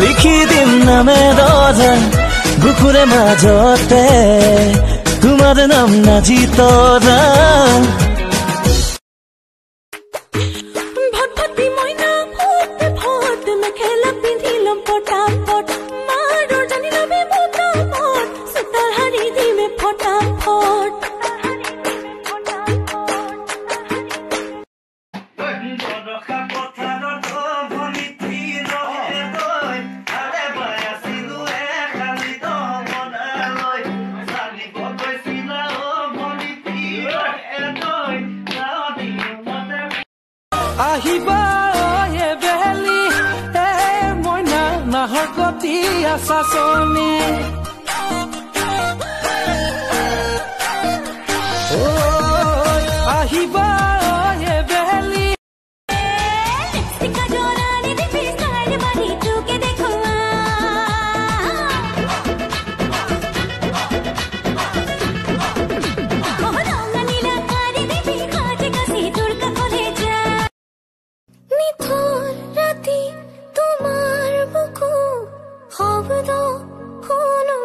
লিখিদিম নামে দজা বুকুৰে মাজতে তোমাৰ নাম নাজি তৰা আহিবা এ বেলি এ মইনা নাহৰ গতি আছাচনি ও আহিবা এ বেলি তোমাৰ বুকু শব্দ শুনো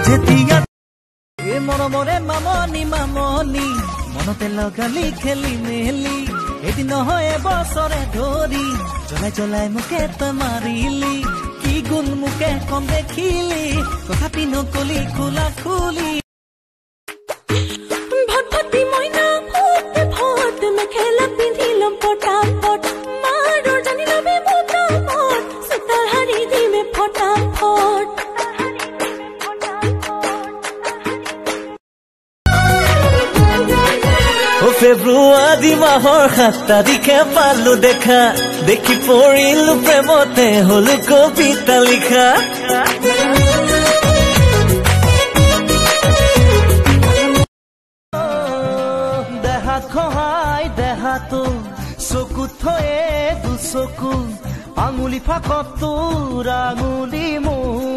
যেতিয়া এই মৰমৰে মামনি মামনি মনতে লগালি খেলি মেলি এদিন নহয় বছৰে ধৰি জ্বলাই জ্বলাই মোকে তই মাৰিলি কি গুণ মোকে কম দেখিলি তথাপি নকলি খোলা খুলি ভটভটি মইনা ফুটে ভট মেখেলা পিন্ধিলম পটাপট মাৰৰ জানি লবি মোটামট সুতাৰ হাৰি দিমে ফটাফট ফেব্ৰুৱাৰী মাহৰ 7 তাৰিখে পালো দেখা দেখি পৰিলো প্ৰেমতে হলো কবিতা লিখা দেহাত খহাই দেহাতো চকুত থয়ে দুচকু আঙুলি ফাকত তোৰ আঙুলি মোৰ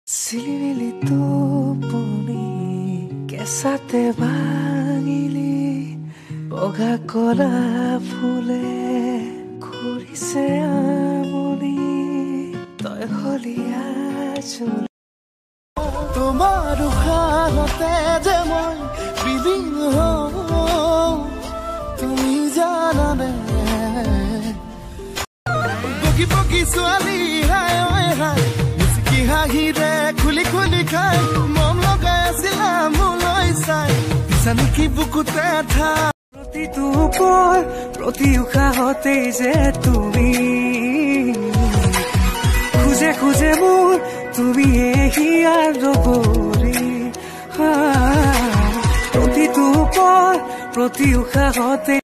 চিলিমিলি টোপনি কেঁচাতে ভাঙিলি বগা কলা ফুলে ঘূৰিছে আমনি তই হলিয়া চুল তোমাৰ উশাহতে যে মই বিলীন হওঁ তুমি জানানে বগী বগী ছোৱালী হাই হাই হাঁহিৰে খুলি খুলি খাই মন লগাই আছিলা মোলৈ চাই পিছা নেকি বুকুতে ঠাই প্ৰতিটো পল প্ৰতি উশাহতে যে তুমি খুজে খুজে মোৰ তুমি হিয়াৰ নগৰী প্ৰতিটো পল প্ৰতি উশাহতে